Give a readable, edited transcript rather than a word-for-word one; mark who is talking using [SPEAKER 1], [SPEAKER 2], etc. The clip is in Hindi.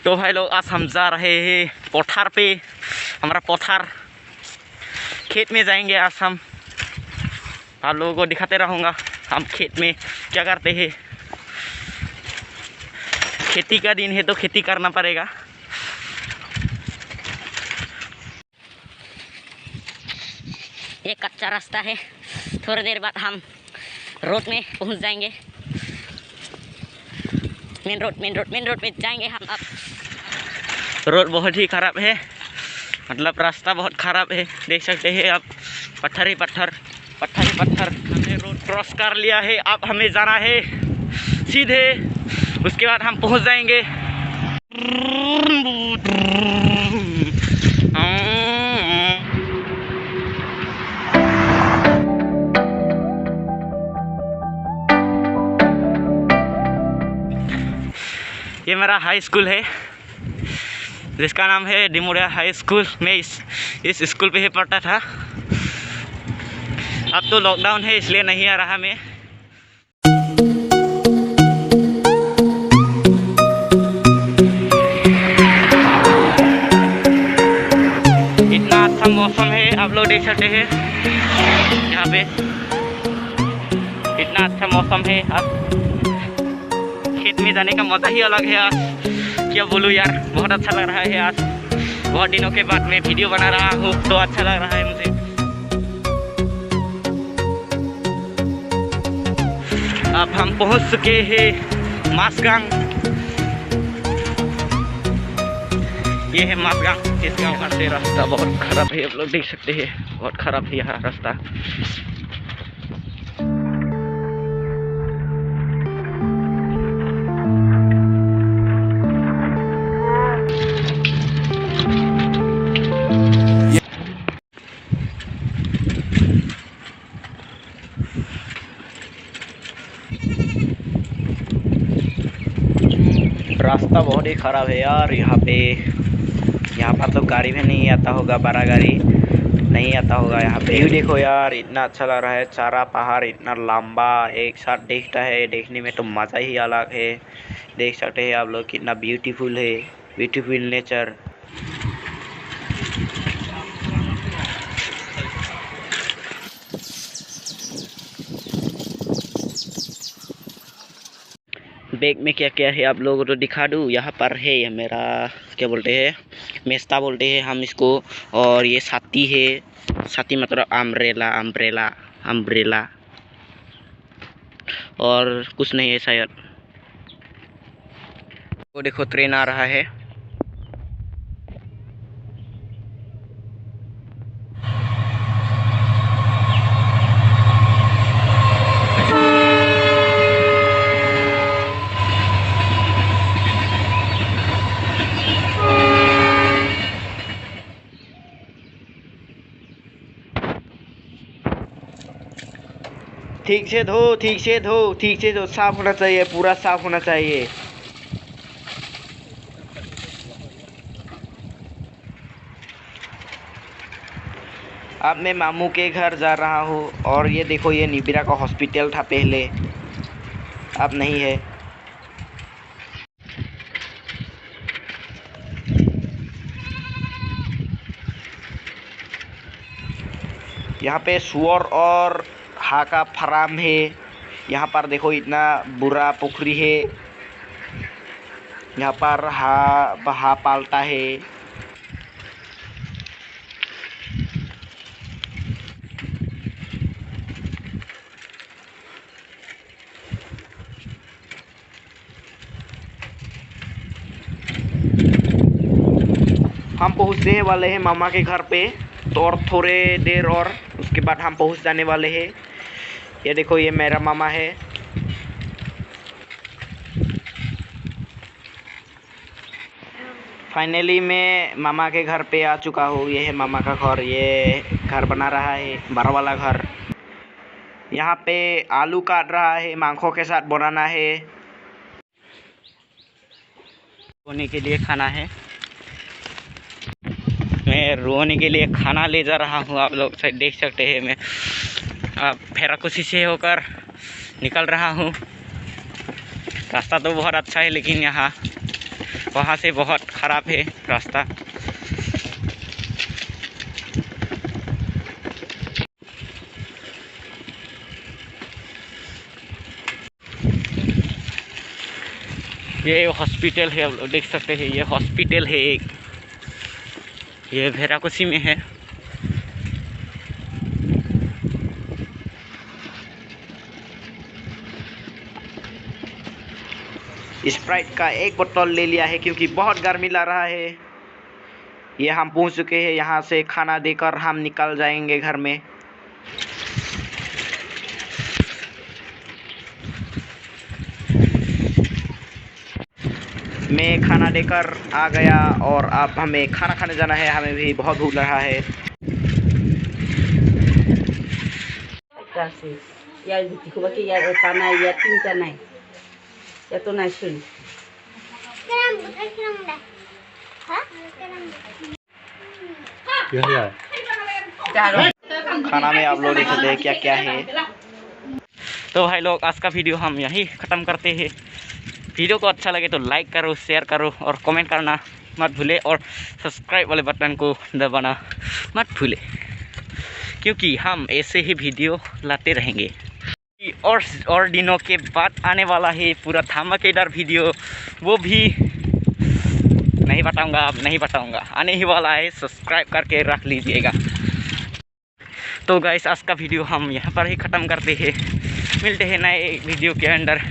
[SPEAKER 1] तो भाई लोग आज हम जा रहे हैं पठार पे। हमारा पठार खेत में जाएंगे आज हम। आप लोगों को दिखाते रहूँगा हम खेत में क्या करते हैं। खेती का दिन है तो खेती करना पड़ेगा। ये कच्चा रास्ता है, थोड़ी देर बाद हम रोड में पहुंच जाएंगे। मेन रोड पे जाएंगे हम अब। रोड बहुत ही ख़राब है, मतलब रास्ता बहुत ख़राब है, देख सकते हैं आप। पत्थर ही पत्थर। हमने रोड क्रॉस कर लिया है, अब हमें जाना है सीधे, उसके बाद हम पहुंच जाएंगे। ये मेरा हाई स्कूल है जिसका नाम है डिमोरिया हाई स्कूल। मैं इस स्कूल पे ही पढ़ता था। अब तो लॉकडाउन है इसलिए नहीं आ रहा मैं। इतना अच्छा मौसम है, आप लोग देख सकते हैं यहाँ पे इतना अच्छा मौसम है। अब खेत में जाने का मज़ा ही अलग है। आज क्या बोलूँ यार, बहुत अच्छा लग रहा है। आज बहुत दिनों के बाद मैं वीडियो बना रहा हूँ तो अच्छा लग रहा है मुझे। अब हम पहुँच चुके हैं मासगांव। ये है मासगांव। इस गाँव का से रास्ता बहुत ख़राब है, आप लोग देख सकते हैं, बहुत ख़राब है यहाँ रास्ता। रास्ता बहुत ही ख़राब है यार यहाँ पे। यहाँ पर तो गाड़ी भी नहीं आता होगा, बड़ा गाड़ी नहीं आता होगा यहाँ पे। व्यू देखो यार, इतना अच्छा लग रहा है। चारा पहाड़ इतना लंबा एक साथ दिखता है, देखने में तो मज़ा ही अलग है। देख सकते हैं आप लोग कितना ब्यूटीफुल है, ब्यूटीफुल नेचर। बैग में क्या क्या है आप लोगों को तो दिखा दूँ। यहाँ पर है ये मेरा क्या बोलते हैं, मेस्ता बोलते हैं हम इसको। और ये छाती है, छाती मतलब अम्ब्रेला और कुछ नहीं है शायद। वो देखो ट्रेन आ रहा है। ठीक से धो, साफ होना चाहिए, पूरा साफ होना चाहिए। अब मैं मामू के घर जा रहा हूँ। और ये देखो, ये निबिरा का हॉस्पिटल था पहले, अब नहीं है। यहाँ पे सुअर और हाँ का फार्म है। यहाँ पर देखो इतना बुरा पोखरी है, यहाँ पर हाँ पालता है। हम पहुँचने वाले हैं मामा के घर पे, तो और थोड़े देर और उसके बाद हम पहुँच जाने वाले हैं। ये देखो, ये मेरा मामा है। फाइनली मैं मामा के घर पे आ चुका हूँ। ये है मामा का घर, ये घर बना रहा है, बड़ा वाला घर। यहाँ पे आलू काट रहा है, मांखों के साथ बनाना है, सोने के लिए खाना है। मैं रोने के लिए खाना ले जा रहा हूँ। आप लोग देख सकते हैं मैं फेराकुसी से होकर निकल रहा हूँ। रास्ता तो बहुत अच्छा है लेकिन यहाँ वहाँ से बहुत ख़राब है रास्ता। ये हॉस्पिटल है, आप लोग देख सकते हैं ये हॉस्पिटल है एक, ये फेराकुसी में है। स्प्राइट का एक बोतल ले लिया है क्योंकि बहुत गर्मी लग रहा है। ये हम पहुंच चुके हैं, यहाँ से खाना देकर हम निकल जाएंगे घर में। मैं खाना देकर आ गया और अब हमें खाना खाने जाना है। हमें भी बहुत भूख रहा है। खाना में आप लोग देख सकते हैं क्या क्या है। तो भाई लोग आज का वीडियो हम यहीं ख़त्म करते हैं। वीडियो को अच्छा लगे तो लाइक करो, शेयर करो और कमेंट करना मत भूले, और सब्सक्राइब वाले बटन को दबाना मत भूले, क्योंकि हम ऐसे ही वीडियो लाते रहेंगे। और दिनों के बाद आने वाला है पूरा धमाकेदार वीडियो, वो भी नहीं बताऊंगा, अब नहीं बताऊंगा, आने ही वाला है। सब्सक्राइब करके रख लीजिएगा। तो गाइस आज का वीडियो हम यहाँ पर ही ख़त्म करते हैं। मिलते हैं नए वीडियो के अंदर।